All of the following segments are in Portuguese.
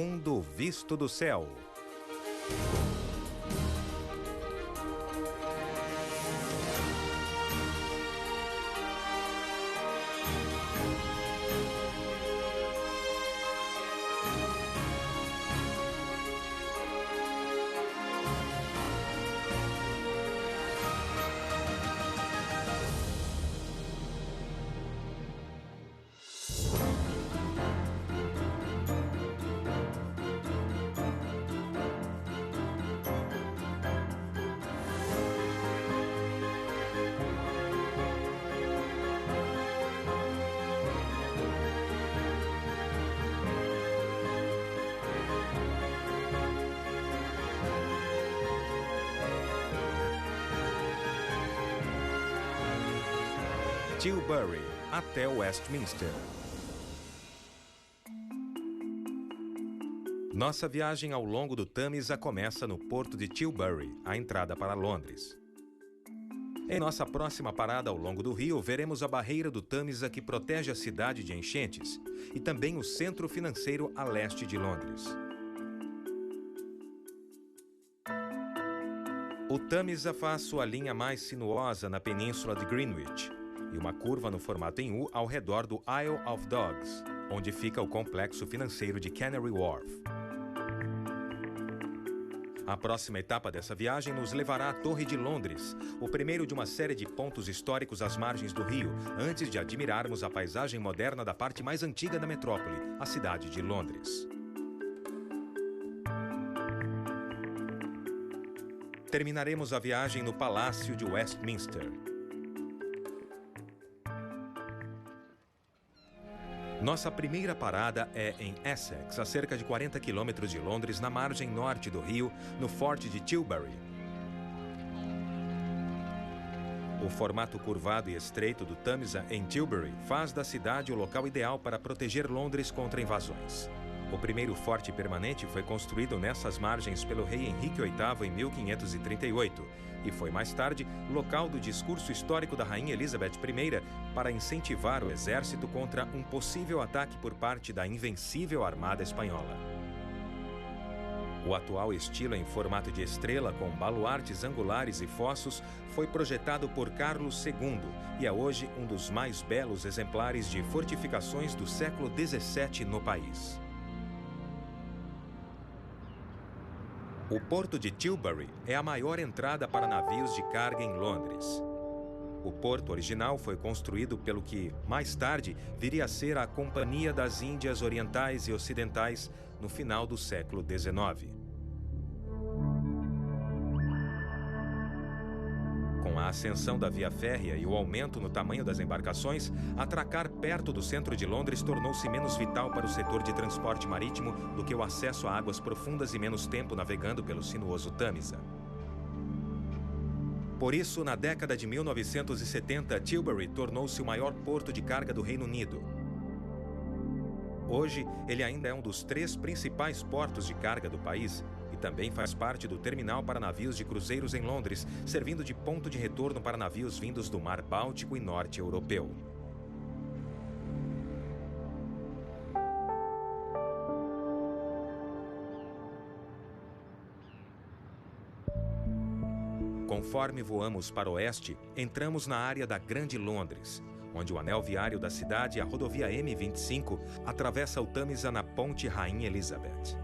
Mundo Visto do Céu. Tilbury, até Westminster. Nossa viagem ao longo do Tâmisa começa no porto de Tilbury, a entrada para Londres. Em nossa próxima parada ao longo do rio, veremos a barreira do Tâmisa que protege a cidade de enchentes e também o centro financeiro a leste de Londres. O Tâmisa faz sua linha mais sinuosa na península de Greenwich e uma curva no formato em U ao redor do Isle of Dogs, onde fica o complexo financeiro de Canary Wharf. A próxima etapa dessa viagem nos levará à Torre de Londres, o primeiro de uma série de pontos históricos às margens do rio, antes de admirarmos a paisagem moderna da parte mais antiga da metrópole, a cidade de Londres. Terminaremos a viagem no Palácio de Westminster. Nossa primeira parada é em Essex, a cerca de 40 quilômetros de Londres, na margem norte do rio, no Forte de Tilbury. O formato curvado e estreito do Tâmisa em Tilbury faz da cidade o local ideal para proteger Londres contra invasões. O primeiro forte permanente foi construído nessas margens pelo rei Henrique VIII em 1538 e foi mais tarde local do discurso histórico da rainha Elizabeth I para incentivar o exército contra um possível ataque por parte da invencível armada espanhola. O atual estilo em formato de estrela com baluartes angulares e fossos foi projetado por Carlos II e é hoje um dos mais belos exemplares de fortificações do século XVII no país. O porto de Tilbury é a maior entrada para navios de carga em Londres. O porto original foi construído pelo que, mais tarde, viria a ser a Companhia das Índias Orientais e Ocidentais no final do século XIX. Com a ascensão da via férrea e o aumento no tamanho das embarcações, atracar perto do centro de Londres tornou-se menos vital para o setor de transporte marítimo do que o acesso a águas profundas e menos tempo navegando pelo sinuoso Tâmisa. Por isso, na década de 1970, Tilbury tornou-se o maior porto de carga do Reino Unido. Hoje, ele ainda é um dos 3 principais portos de carga do país e também faz parte do terminal para navios de cruzeiros em Londres, servindo de ponto de retorno para navios vindos do Mar Báltico e Norte Europeu. Conforme voamos para o oeste, entramos na área da Grande Londres, onde o anel viário da cidade, a rodovia M25, atravessa o Tâmisa na Ponte Rainha Elizabeth.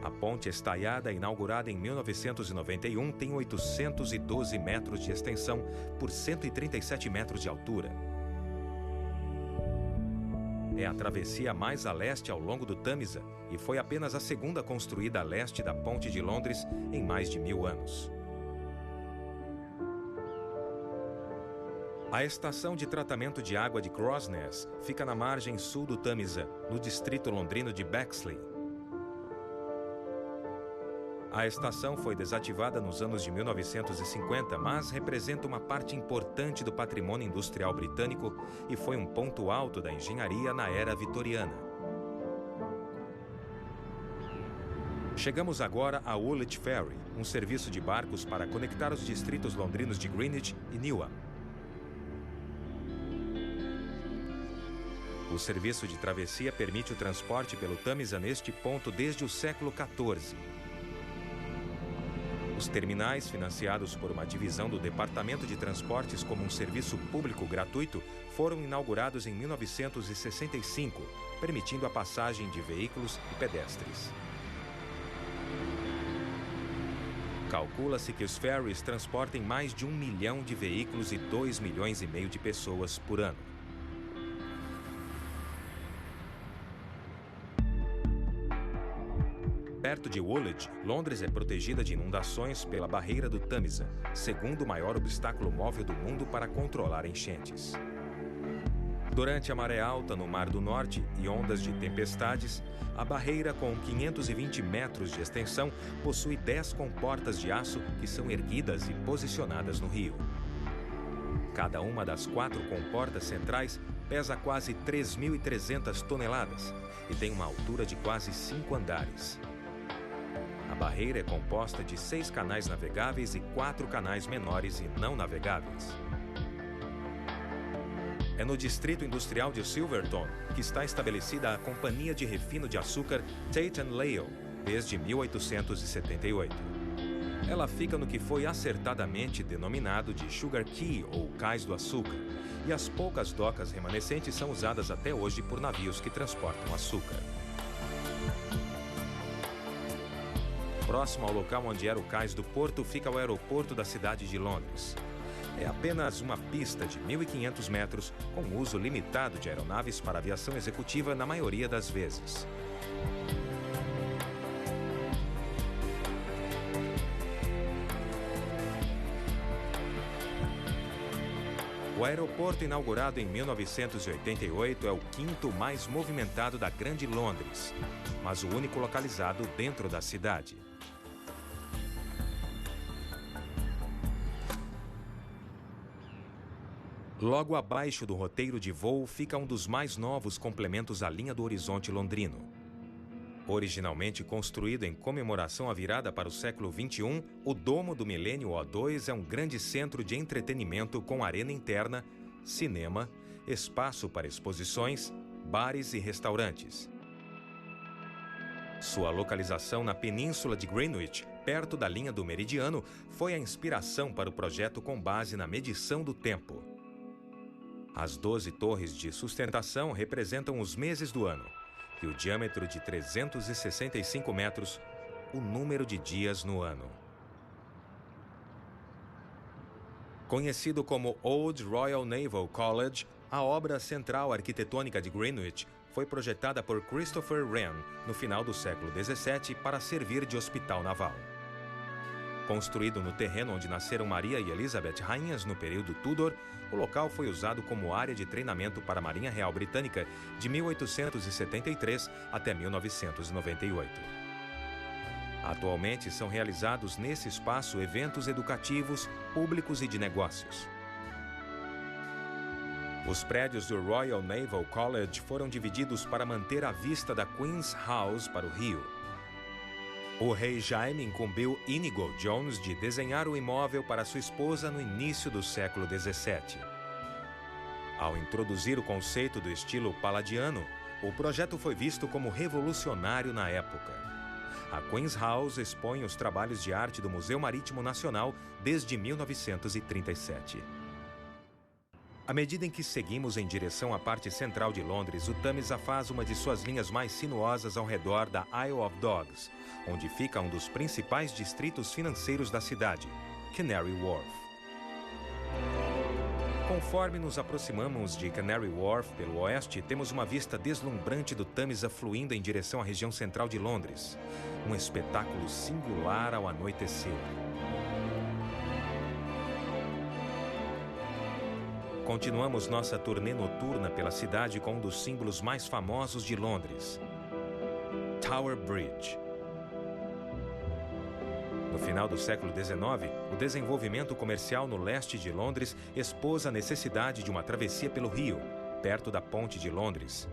A ponte estaiada, inaugurada em 1991, tem 812 metros de extensão por 137 metros de altura. É a travessia mais a leste ao longo do Tâmisa e foi apenas a segunda construída a leste da Ponte de Londres em mais de 1000 anos. A estação de tratamento de água de Crossness fica na margem sul do Tâmisa, no distrito londrino de Bexley. A estação foi desativada nos anos de 1950, mas representa uma parte importante do patrimônio industrial britânico e foi um ponto alto da engenharia na era vitoriana. Chegamos agora a Woolwich Ferry, um serviço de barcos para conectar os distritos londrinos de Greenwich e Newham. O serviço de travessia permite o transporte pelo Tâmisa neste ponto desde o século XIV. Os terminais, financiados por uma divisão do Departamento de Transportes como um serviço público gratuito, foram inaugurados em 1965, permitindo a passagem de veículos e pedestres. Calcula-se que os ferries transportem mais de 1 milhão de veículos e 2,5 milhões de pessoas por ano. Perto de Woolwich, Londres é protegida de inundações pela barreira do Tâmisa, segundo maior obstáculo móvel do mundo para controlar enchentes. Durante a maré alta no Mar do Norte e ondas de tempestades, a barreira, com 520 metros de extensão, possui 10 comportas de aço que são erguidas e posicionadas no rio. Cada uma das 4 comportas centrais pesa quase 3.300 toneladas e tem uma altura de quase 5 andares. A barreira é composta de 6 canais navegáveis e 4 canais menores e não navegáveis. É no distrito industrial de Silverton que está estabelecida a Companhia de Refino de Açúcar Tate & Lyle, desde 1878. Ela fica no que foi acertadamente denominado de Sugar Quay, ou Cais do Açúcar, e as poucas docas remanescentes são usadas até hoje por navios que transportam açúcar. Próximo ao local onde era o cais do porto fica o aeroporto da cidade de Londres. É apenas uma pista de 1.500 metros, com uso limitado de aeronaves para aviação executiva na maioria das vezes. O aeroporto, inaugurado em 1988, é o 5º mais movimentado da Grande Londres, mas o único localizado dentro da cidade. Logo abaixo do roteiro de voo fica um dos mais novos complementos à linha do horizonte londrino. Originalmente construído em comemoração à virada para o século XXI, o Domo do Milênio O2 é um grande centro de entretenimento com arena interna, cinema, espaço para exposições, bares e restaurantes. Sua localização na península de Greenwich, perto da linha do meridiano, foi a inspiração para o projeto com base na medição do tempo. As 12 torres de sustentação representam os meses do ano e o diâmetro de 365 metros, o número de dias no ano. Conhecido como Old Royal Naval College, a obra central arquitetônica de Greenwich foi projetada por Christopher Wren no final do século XVII para servir de hospital naval. Construído no terreno onde nasceram Maria e Elizabeth, rainhas no período Tudor, o local foi usado como área de treinamento para a Marinha Real Britânica de 1873 até 1998. Atualmente são realizados nesse espaço eventos educativos, públicos e de negócios. Os prédios do Royal Naval College foram divididos para manter a vista da Queen's House para o rio. O rei Jaime incumbiu Inigo Jones de desenhar o imóvel para sua esposa no início do século XVII. Ao introduzir o conceito do estilo palladiano, o projeto foi visto como revolucionário na época. A Queen's House expõe os trabalhos de arte do Museu Marítimo Nacional desde 1937. À medida em que seguimos em direção à parte central de Londres, o Tâmisa faz uma de suas linhas mais sinuosas ao redor da Isle of Dogs, onde fica um dos principais distritos financeiros da cidade, Canary Wharf. Conforme nos aproximamos de Canary Wharf pelo oeste, temos uma vista deslumbrante do Tâmisa fluindo em direção à região central de Londres. Um espetáculo singular ao anoitecer. Continuamos nossa turnê noturna pela cidade com um dos símbolos mais famosos de Londres, Tower Bridge. No final do século XIX, o desenvolvimento comercial no leste de Londres expôs a necessidade de uma travessia pelo rio, perto da Ponte de Londres.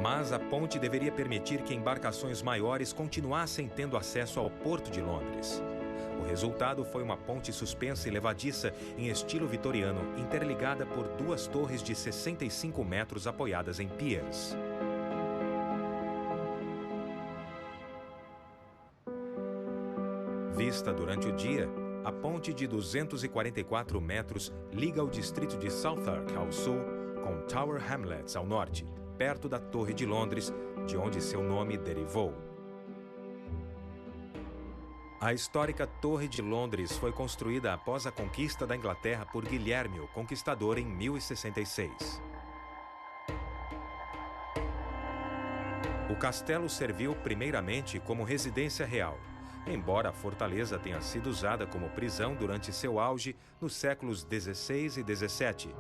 Mas a ponte deveria permitir que embarcações maiores continuassem tendo acesso ao Porto de Londres. O resultado foi uma ponte suspensa e levadiça em estilo vitoriano, interligada por duas torres de 65 metros apoiadas em piers. Vista durante o dia, a ponte de 244 metros liga o distrito de Southwark ao sul com Tower Hamlets ao norte, perto da Torre de Londres, de onde seu nome derivou. A histórica Torre de Londres foi construída após a conquista da Inglaterra por Guilherme o Conquistador em 1066. O castelo serviu primeiramente como residência real, embora a fortaleza tenha sido usada como prisão durante seu auge nos séculos XVI e XVII,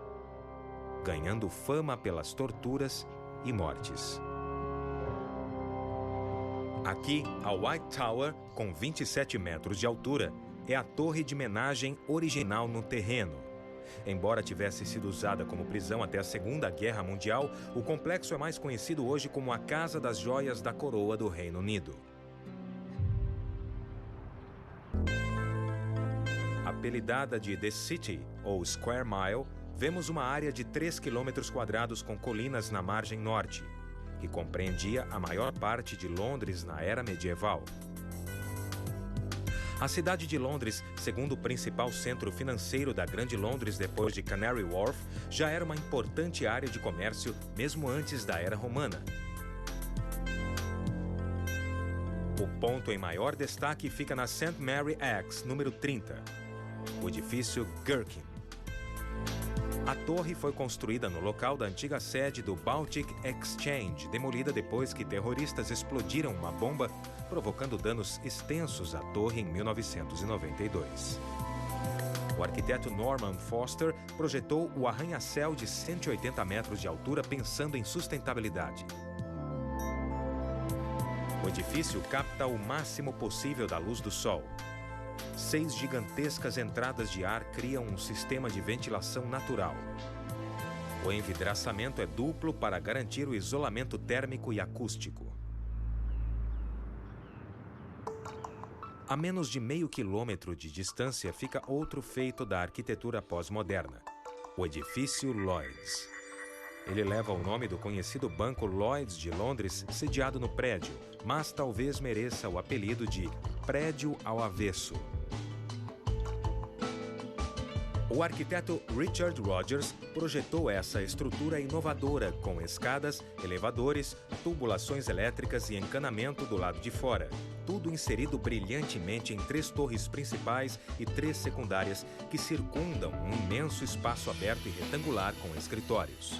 ganhando fama pelas torturas e mortes. Aqui, a White Tower, com 27 metros de altura, é a torre de homenagem original no terreno. Embora tivesse sido usada como prisão até a Segunda Guerra Mundial, o complexo é mais conhecido hoje como a Casa das Joias da Coroa do Reino Unido. Apelidada de The City, ou Square Mile, vemos uma área de 3 km² com colinas na margem norte, que compreendia a maior parte de Londres na era medieval. A cidade de Londres, segundo o principal centro financeiro da Grande Londres depois de Canary Wharf, já era uma importante área de comércio mesmo antes da Era Romana. O ponto em maior destaque fica na St. Mary Axe, número 30, o edifício Gherkin. A torre foi construída no local da antiga sede do Baltic Exchange, demolida depois que terroristas explodiram uma bomba, provocando danos extensos à torre em 1992. O arquiteto Norman Foster projetou o arranha-céu de 180 metros de altura pensando em sustentabilidade. O edifício capta o máximo possível da luz do sol. 6 gigantescas entradas de ar criam um sistema de ventilação natural. O envidraçamento é duplo para garantir o isolamento térmico e acústico. A menos de meio quilômetro de distância fica outro feito da arquitetura pós-moderna, o edifício Lloyds. Ele leva o nome do conhecido Banco Lloyds de Londres, sediado no prédio, mas talvez mereça o apelido de Prédio ao Avesso. O arquiteto Richard Rogers projetou essa estrutura inovadora com escadas, elevadores, tubulações elétricas e encanamento do lado de fora, tudo inserido brilhantemente em 3 torres principais e 3 secundárias que circundam um imenso espaço aberto e retangular com escritórios.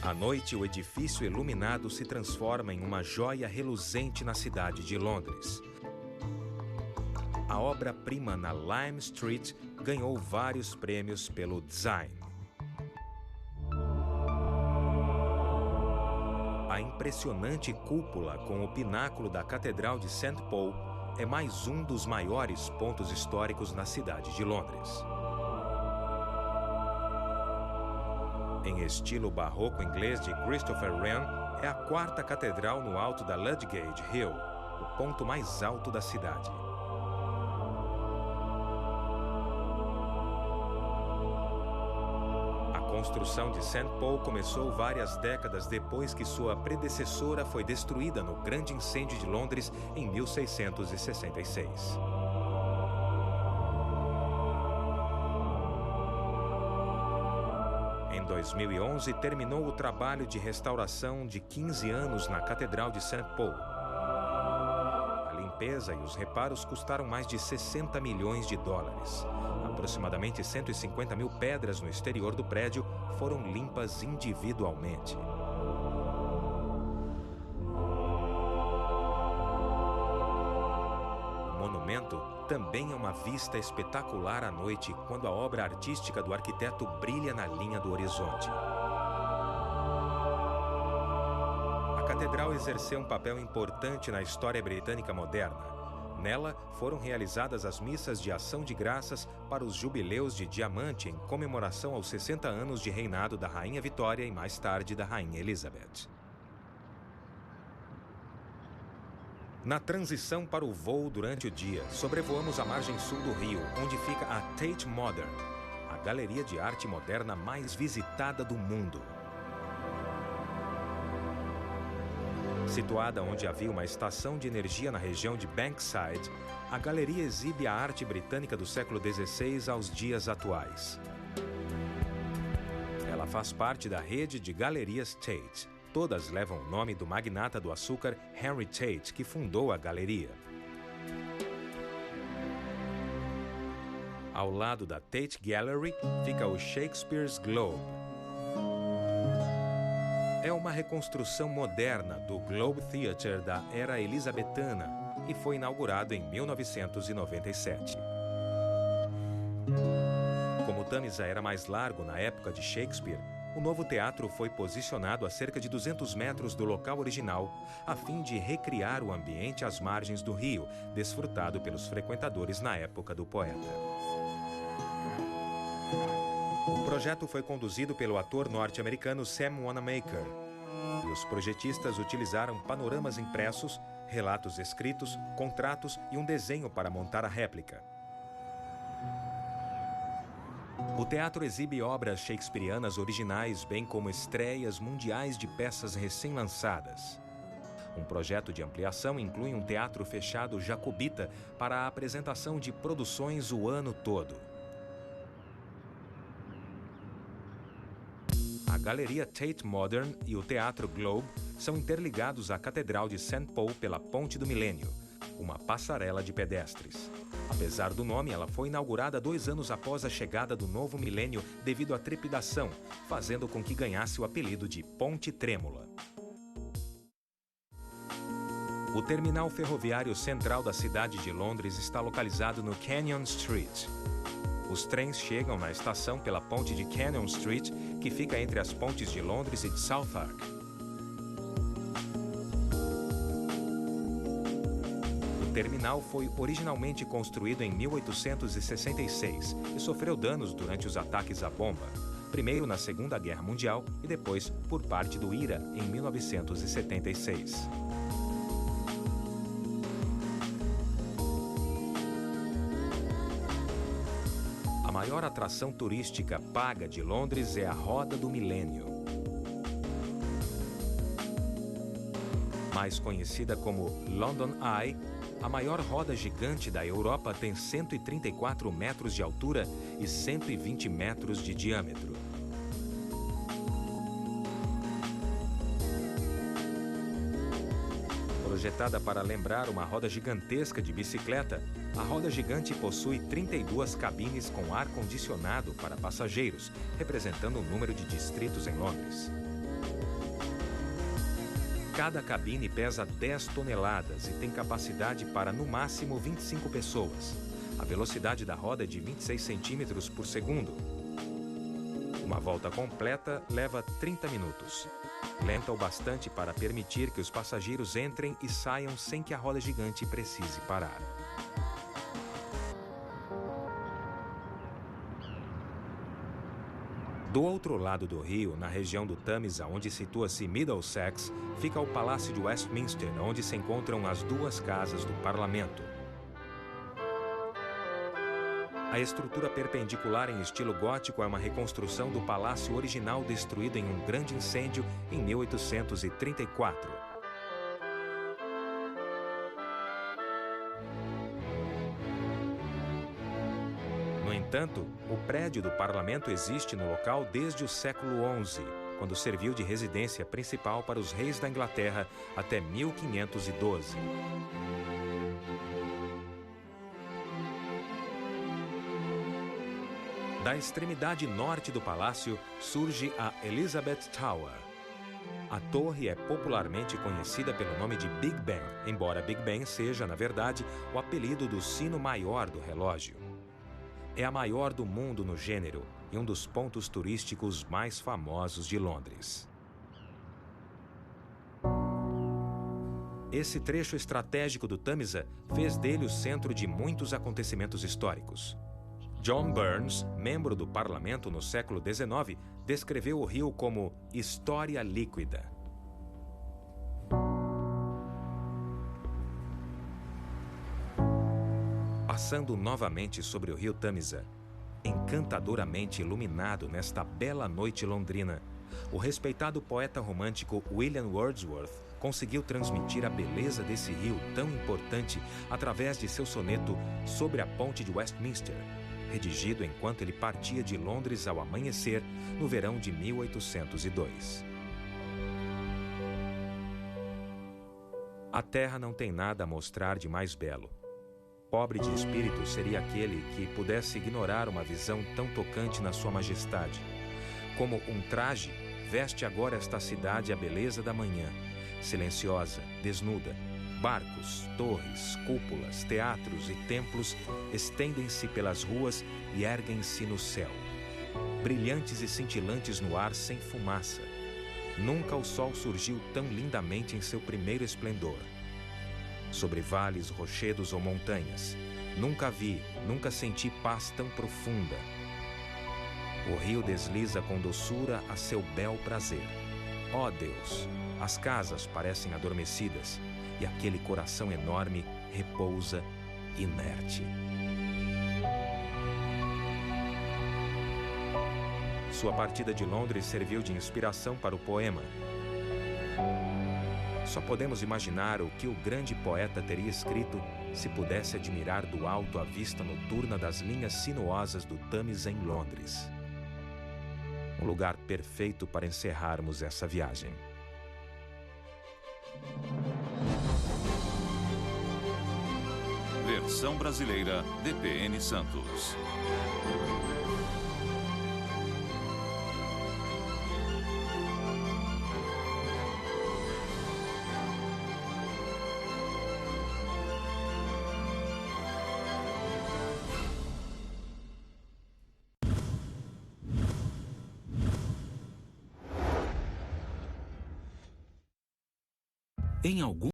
À noite, o edifício iluminado se transforma em uma joia reluzente na cidade de Londres. A obra-prima na Lime Street ganhou vários prêmios pelo design. A impressionante cúpula com o pináculo da Catedral de St. Paul é mais um dos maiores pontos históricos na cidade de Londres. Em estilo barroco inglês de Christopher Wren, é a 4ª catedral no alto da Ludgate Hill, o ponto mais alto da cidade. A construção de St. Paul começou várias décadas depois que sua predecessora foi destruída no Grande Incêndio de Londres em 1666. Em 2011, terminou o trabalho de restauração de 15 anos na Catedral de St. Paul. A limpeza e os reparos custaram mais de 60 milhões de dólares. Aproximadamente 150 mil pedras no exterior do prédio foram limpas individualmente. O monumento também é uma vista espetacular à noite, quando a obra artística do arquiteto brilha na linha do horizonte. A catedral exerceu um papel importante na história britânica moderna. Nela foram realizadas as missas de ação de graças para os jubileus de diamante em comemoração aos 60 anos de reinado da Rainha Vitória e mais tarde da Rainha Elizabeth. Na transição para o voo durante o dia, sobrevoamos a margem sul do rio, onde fica a Tate Modern, a galeria de arte moderna mais visitada do mundo. Situada onde havia uma estação de energia na região de Bankside, a galeria exibe a arte britânica do século XVI aos dias atuais. Ela faz parte da rede de galerias Tate. Todas levam o nome do magnata do açúcar Henry Tate, que fundou a galeria. Ao lado da Tate Gallery fica o Shakespeare's Globe. É uma reconstrução moderna do Globe Theatre da era elizabetana e foi inaugurado em 1997. Como o Tamisa era mais largo na época de Shakespeare, o novo teatro foi posicionado a cerca de 200 metros do local original, a fim de recriar o ambiente às margens do rio, desfrutado pelos frequentadores na época do poeta. O projeto foi conduzido pelo ator norte-americano Sam Wanamaker, e os projetistas utilizaram panoramas impressos, relatos escritos, contratos e um desenho para montar a réplica. O teatro exibe obras shakespearianas originais, bem como estreias mundiais de peças recém-lançadas. Um projeto de ampliação inclui um teatro fechado jacobita para a apresentação de produções o ano todo. A Galeria Tate Modern e o Teatro Globe são interligados à Catedral de St. Paul pela Ponte do Milênio, uma passarela de pedestres. Apesar do nome, ela foi inaugurada 2 anos após a chegada do novo milênio devido à trepidação, fazendo com que ganhasse o apelido de Ponte Trêmula. O terminal ferroviário central da cidade de Londres está localizado no Cannon Street. Os trens chegam na estação pela ponte de Cannon Street, que fica entre as pontes de Londres e de Southwark. O terminal foi originalmente construído em 1866 e sofreu danos durante os ataques à bomba, primeiro na Segunda Guerra Mundial e depois por parte do IRA em 1976. A maior atração turística paga de Londres é a Roda do Milênio. Mais conhecida como London Eye, a maior roda gigante da Europa tem 134 metros de altura e 120 metros de diâmetro. Projetada para lembrar uma roda gigantesca de bicicleta, a roda gigante possui 32 cabines com ar-condicionado para passageiros, representando o número de distritos em Londres. Cada cabine pesa 10 toneladas e tem capacidade para, no máximo, 25 pessoas. A velocidade da roda é de 26 centímetros por segundo. Uma volta completa leva 30 minutos. Lenta o bastante para permitir que os passageiros entrem e saiam sem que a roda gigante precise parar. Do outro lado do rio, na região do Tamisa, onde situa-se Middlesex, fica o Palácio de Westminster, onde se encontram as 2 casas do Parlamento. A estrutura perpendicular em estilo gótico é uma reconstrução do palácio original destruído em um grande incêndio em 1834. No entanto, o prédio do parlamento existe no local desde o século XI, quando serviu de residência principal para os reis da Inglaterra até 1512. Da extremidade norte do palácio surge a Elizabeth Tower. A torre é popularmente conhecida pelo nome de Big Ben, embora Big Ben seja, na verdade, o apelido do sino maior do relógio. É a maior do mundo no gênero e um dos pontos turísticos mais famosos de Londres. Esse trecho estratégico do Tamisa fez dele o centro de muitos acontecimentos históricos. John Burns, membro do parlamento no século XIX, descreveu o rio como história líquida. Passando novamente sobre o rio Tâmisa, encantadoramente iluminado nesta bela noite londrina, o respeitado poeta romântico William Wordsworth conseguiu transmitir a beleza desse rio tão importante através de seu soneto Sobre a Ponte de Westminster, redigido enquanto ele partia de Londres ao amanhecer no verão de 1802. A terra não tem nada a mostrar de mais belo. Pobre de espírito seria aquele que pudesse ignorar uma visão tão tocante na sua majestade. Como um traje, veste agora esta cidade a beleza da manhã, silenciosa, desnuda. Barcos, torres, cúpulas, teatros e templos estendem-se pelas ruas e erguem-se no céu. Brilhantes e cintilantes no ar sem fumaça. Nunca o sol surgiu tão lindamente em seu primeiro esplendor. Sobre vales, rochedos ou montanhas, nunca senti paz tão profunda. O rio desliza com doçura a seu bel prazer. Ó Deus, as casas parecem adormecidas e aquele coração enorme repousa inerte. Sua partida de Londres serviu de inspiração para o poema. Só podemos imaginar o que o grande poeta teria escrito se pudesse admirar do alto a vista noturna das linhas sinuosas do Tâmisa em Londres. Um lugar perfeito para encerrarmos essa viagem. Versão brasileira, DPN Santos. Em algum